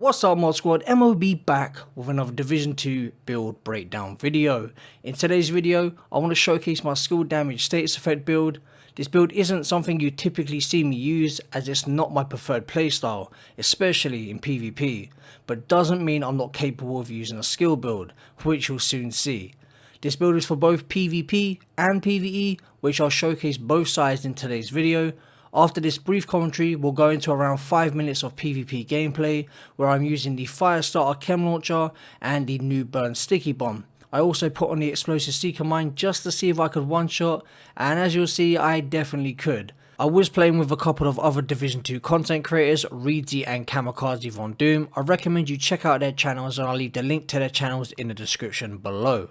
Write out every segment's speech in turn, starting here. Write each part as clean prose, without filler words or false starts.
What's up mod squad, MOB back with another Division 2 build breakdown video. In today's video, I want to showcase my skill damage status effect build. This build isn't something you typically see me use as it's not my preferred playstyle, especially in PvP, but doesn't mean I'm not capable of using a skill build, which you'll soon see. This build is for both PvP and PvE, which I'll showcase both sides in today's video. After this brief commentary, we'll go into around 5 minutes of PvP gameplay, where I'm using the Firestarter Chem Launcher and the new burn Sticky Bomb. I also put on the explosive Seeker Mine just to see if I could one-shot, and as you'll see, I definitely could. I was playing with a couple of other Division 2 content creators, REIDYZ and KAMIKAZEVONDOOM. I recommend you check out their channels and I'll leave the link to their channels in the description below.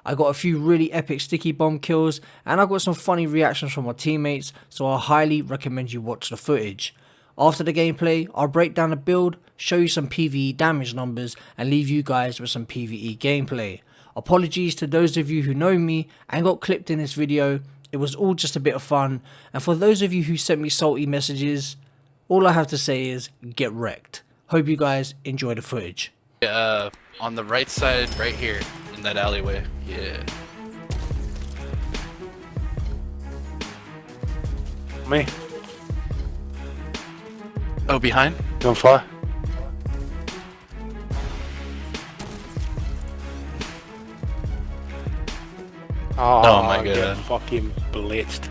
I got a few really epic sticky bomb kills and I got some funny reactions from my teammates, so I highly recommend you watch the footage. After the gameplay, I'll break down the build, show you some PvE damage numbers and leave you guys with some PvE gameplay. Apologies to those of you who know me and got clipped in this video, it was all just a bit of fun, and for those of you who sent me salty messages, all I have to say is get wrecked. Hope you guys enjoy the footage. On the right side, right here, in that alleyway. Yeah. Me. Oh, behind? You on fire? Oh my get god. Fucking blitzed.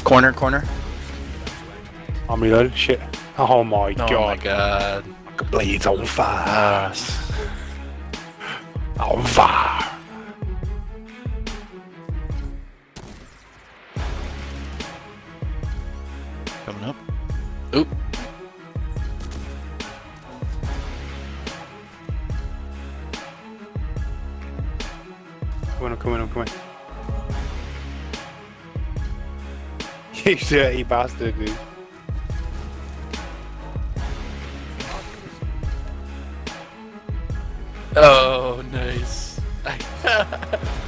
Corner. I'm reloaded. Shit. Oh my god. Oh my god. The blade's on fire. On fire. Coming up. Oop. Come in. You dirty bastard, dude. Oh, nice.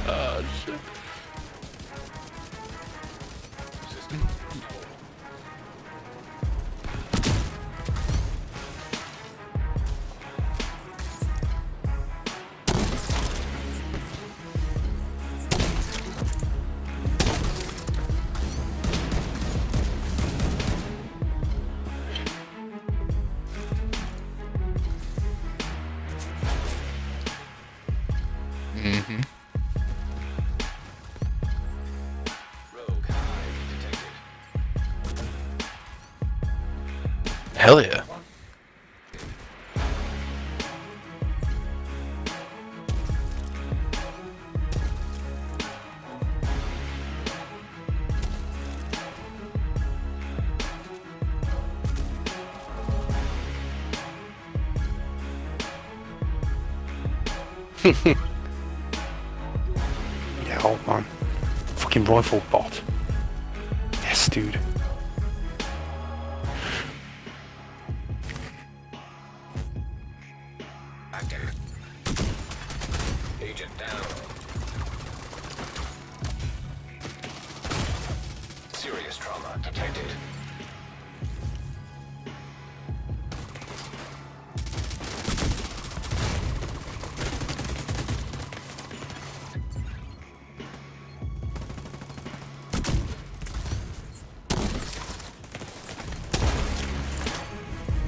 Oh, shit. Hell yeah. Yeah, hold on. Fucking rifle bot. Yes, dude. Agent down. Serious trauma detected.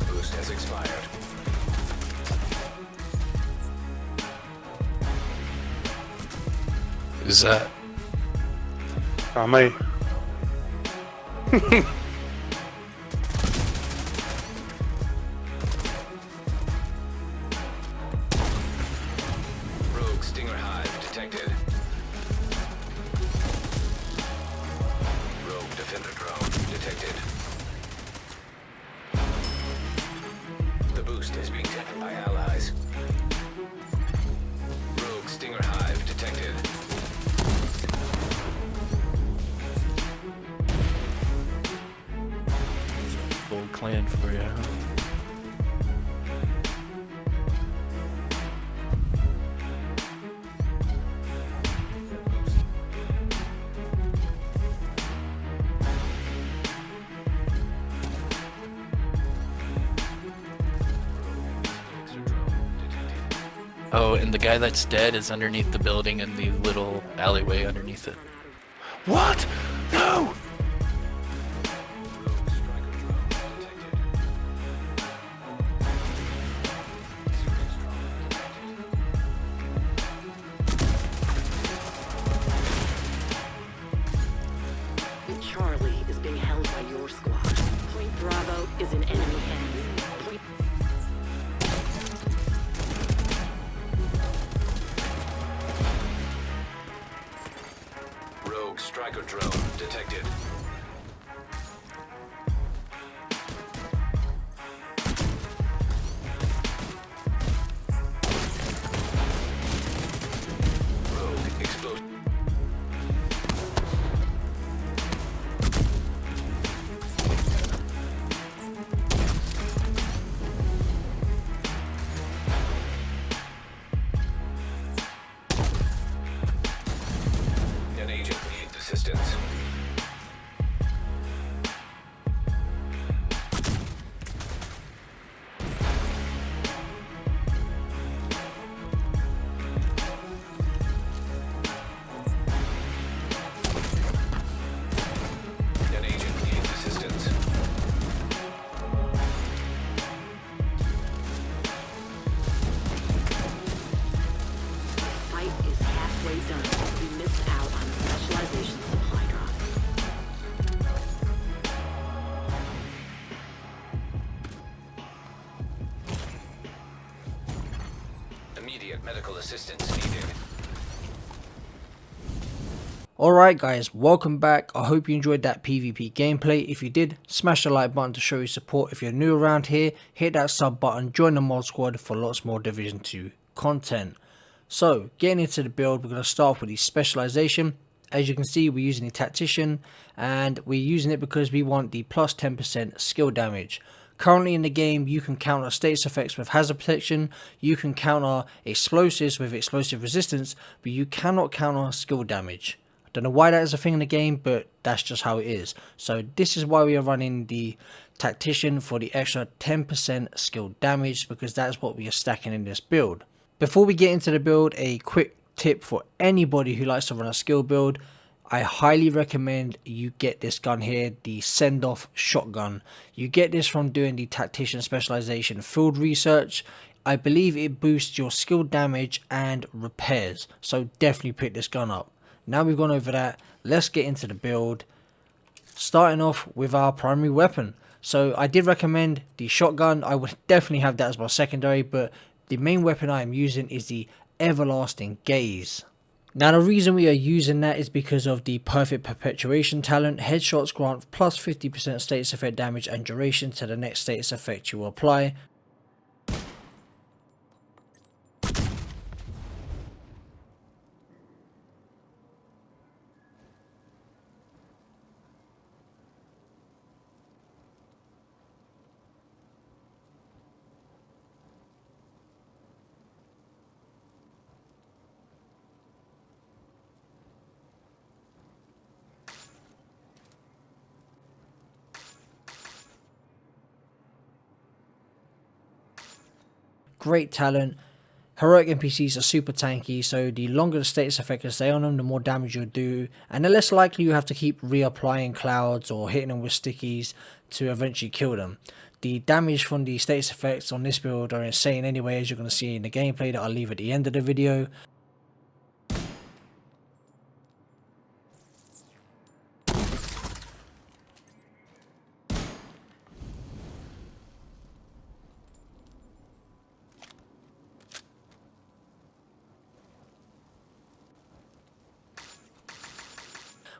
Boost has expired. Who's that? Me. Rogue Stinger Hive detected. Rogue Defender drone detected. The boost is being taken by allies. Rogue Stinger Hive detected. Full clan for you, huh? Oh, and the guy that's dead is underneath the building in the little alleyway underneath it. What? No! Charlie is being held by your squad. Point Bravo is in enemy hands. Point Rogue striker drone detected. Rogue explosive. An agent needs assistance. An agent needs assistance. fight is halfway done. You missed out on specialization supply drop. Immediate medical assistance needed. Alright guys, welcome back. I hope you enjoyed that PvP gameplay. If you did, smash the like button to show your support. If you're new around here, hit that sub button, join the mod squad for lots more Division 2 content. So, getting into the build, we're going to start off with the specialization. As you can see, we're using the tactician, and we're using it because we want the plus 10% skill damage. Currently in the game, you can counter status effects with hazard protection, you can counter explosives with explosive resistance, but you cannot counter skill damage. I don't know why that is a thing in the game, but that's just how it is. So this is why we are running the tactician, for the extra 10% skill damage, because that's what we are stacking in this build. Before we get into the build, a quick tip for anybody who likes to run a skill build. I highly recommend you get this gun here, the send-off shotgun. You get this from doing the tactician specialization field research. I believe it boosts your skill damage and repairs, so definitely pick this gun up. Now we've gone over that, let's get into the build, starting off with our primary weapon. So I did recommend the shotgun. I would definitely have that as my secondary, but the main weapon I am using is the Everlasting Gaze. Now the reason we are using that is because of the perfect perpetuation talent. Headshots grant plus 50% status effect damage and duration to the next status effect you apply. Great talent. Heroic NPCs are super tanky, so the longer the status effect can stay on them, the more damage you'll do, and the less likely you have to keep reapplying clouds or hitting them with stickies to eventually kill them. The damage from the status effects on this build are insane anyway, as you're going to see in the gameplay that I'll leave at the end of the video.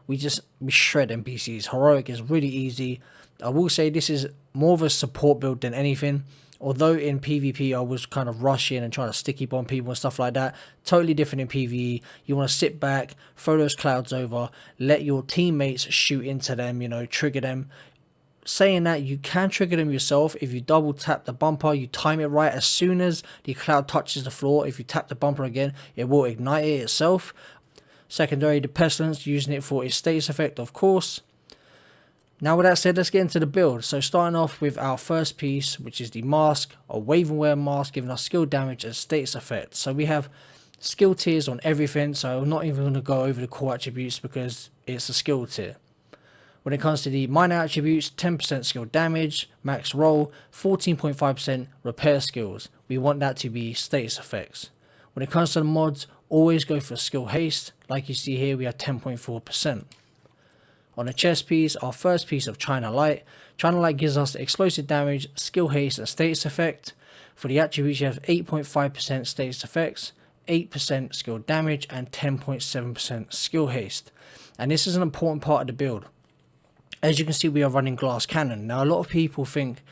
We shred NPCs. Heroic is really easy. I will say this is more of a support build than anything. Although in PvP I was kind of rushing and trying to sticky bomb people and stuff like that. Totally different in PvE. You want to sit back, throw those clouds over, let your teammates shoot into them, you know, trigger them. Saying that, you can trigger them yourself. If you double tap the bumper, you time it right, as soon as the cloud touches the floor, if you tap the bumper again, it will ignite it itself. Secondary, the pestilence, using it for its status effect, of course. Now with that said, let's get into the build. So starting off with our first piece, which is the mask, a wave and wear mask, giving us skill damage and status effect. So we have skill tiers on everything, so I'm not even going to go over the core attributes because it's a skill tier. When it comes to the minor attributes, 10% skill damage, max roll, 14.5% repair skills. We want that to be status effects. When it comes to the mods, always go for skill haste. Like you see here, we have 10.4%. On the chest piece, our first piece of China Light. China Light gives us explosive damage, skill haste and status effect. For the attributes, you have 8.5% status effects, 8% skill damage and 10.7% skill haste. And this is an important part of the build. As you can see, we are running glass cannon. Now a lot of people think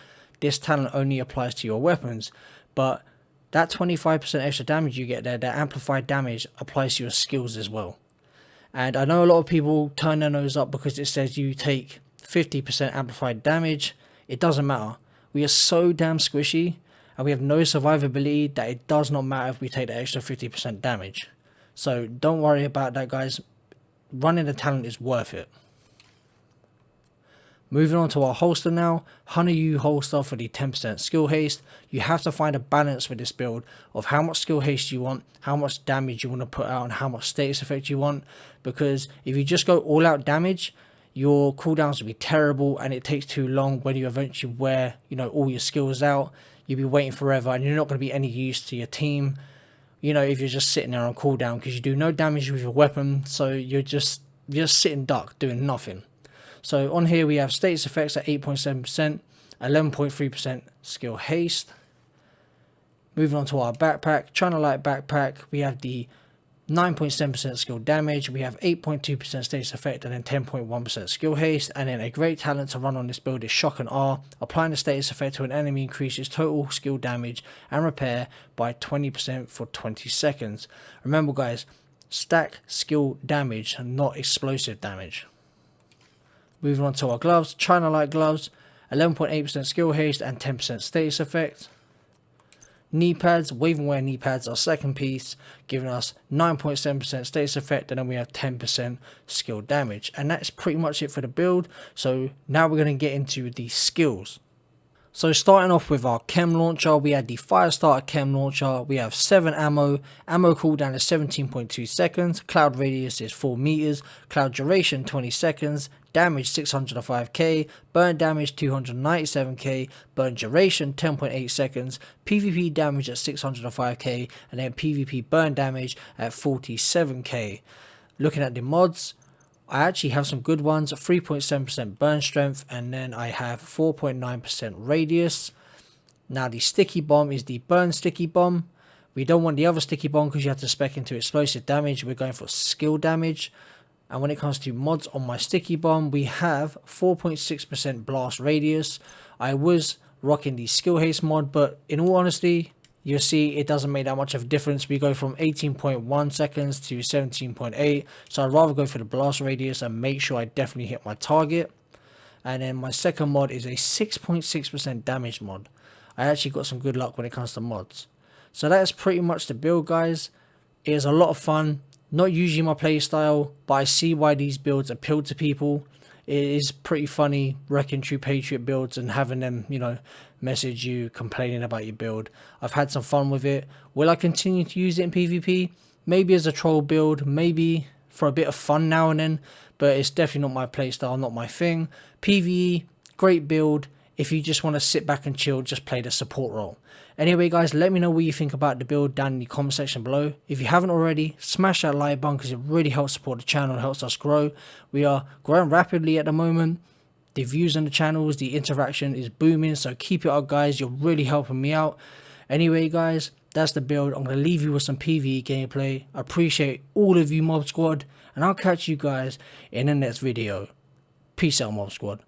this talent only applies to your weapons, but that 25% extra damage you get there, that amplified damage, applies to your skills as well. And I know a lot of people turn their nose up because it says you take 50% amplified damage. It doesn't matter. We are so damn squishy and we have no survivability that it does not matter if we take the extra 50% damage. So don't worry about that, guys. Running the talent is worth it. Moving on to our holster now. 100U holster for the 10% skill haste. You have to find a balance with this build of how much skill haste you want, how much damage you want to put out, and how much status effect you want. Because if you just go all out damage, your cooldowns will be terrible and it takes too long. When you eventually wear, all your skills out, you'll be waiting forever and you're not going to be any use to your team. If you're just sitting there on cooldown, because you do no damage with your weapon, so you're just sitting duck doing nothing. So on here we have status effects at 8.7%, 11.3% skill haste. Moving on to our backpack, China Light backpack, we have the 9.7% skill damage, we have 8.2% status effect and then 10.1% skill haste. And then a great talent to run on this build is Shock and R. Applying the status effect to an enemy increases total skill damage and repair by 20% for 20 seconds. Remember guys, stack skill damage and not explosive damage. Moving on to our gloves, China Light gloves, 11.8% skill haste and 10% status effect. Knee pads, wave and wear knee pads, our second piece, giving us 9.7% status effect, and then we have 10% skill damage. And that's pretty much it for the build. So now we're going to get into the skills. So starting off with our chem launcher, we had the fire starter chem launcher. We have 7 ammo. Ammo cooldown is 17.2 seconds. Cloud radius is 4 meters. Cloud duration 20 seconds. Damage 605k. Burn damage 297k. Burn duration 10.8 seconds. PvP damage at 605k. And then PvP burn damage at 47k. Looking at the mods, I actually have some good ones, 3.7% burn strength, and then I have 4.9% radius. Now the sticky bomb is the burn sticky bomb. We don't want the other sticky bomb because you have to spec into explosive damage. We're going for skill damage. And when it comes to mods on my sticky bomb, we have 4.6% blast radius. I was rocking the skill haste mod, but in all honesty, you'll see it doesn't make that much of a difference. We go from 18.1 seconds to 17.8. So I'd rather go for the blast radius and make sure I definitely hit my target. And then my second mod is a 6.6% damage mod. I actually got some good luck when it comes to mods. So that's pretty much the build, guys. It is a lot of fun. Not usually my playstyle, but I see why these builds appeal to people. It is pretty funny wrecking true Patriot builds and having them, message you complaining about your build. I've had some fun with it. Will I continue to use it in PvP? Maybe as a troll build, maybe for a bit of fun now and then, but it's definitely not my playstyle, not my thing. PvE, great build. If you just want to sit back and chill, just play the support role. Anyway guys, let me know what you think about the build down in the comment section below. If you haven't already, smash that like button because it really helps support the channel and helps us grow. We are growing rapidly at the moment. The views on the channels, the interaction is booming, so keep it up guys, you're really helping me out. Anyway guys, that's the build. I'm going to leave you with some PvE gameplay. I appreciate all of you Mob Squad, and I'll catch you guys in the next video. Peace out Mob Squad.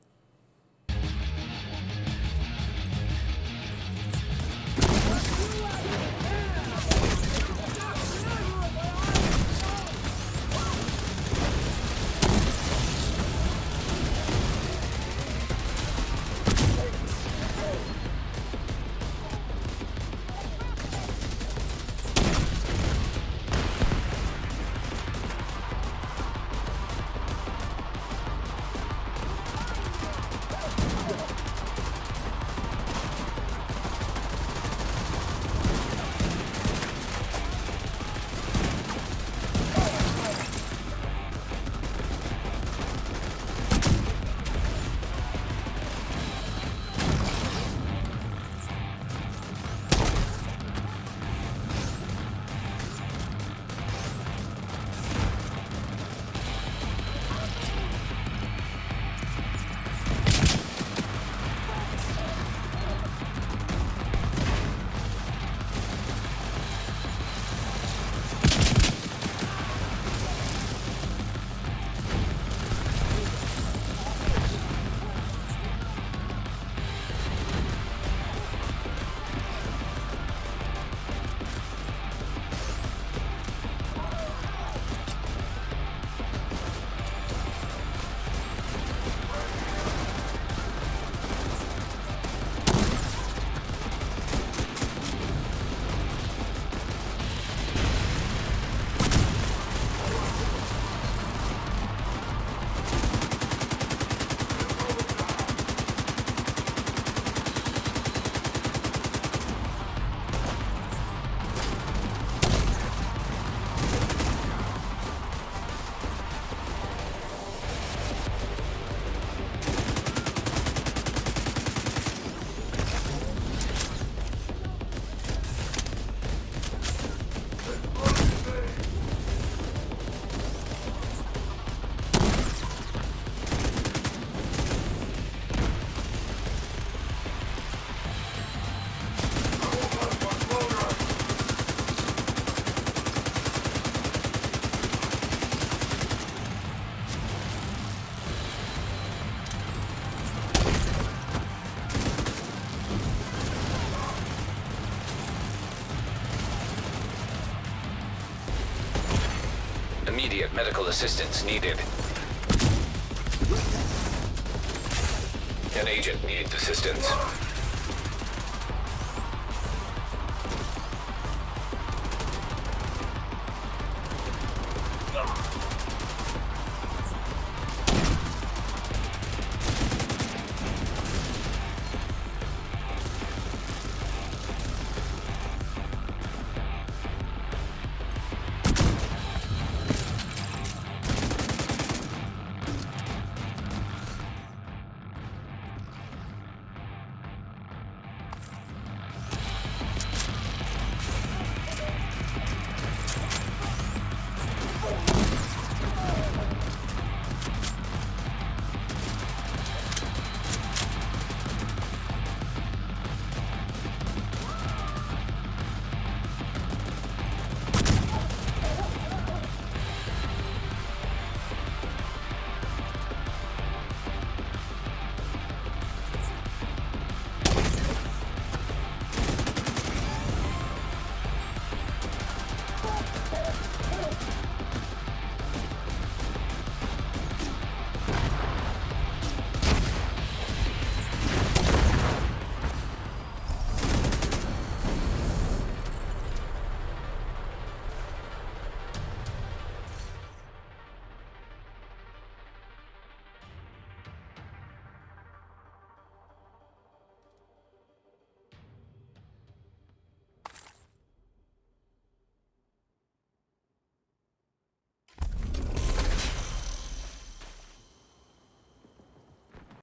Immediate medical assistance needed. An agent needs assistance.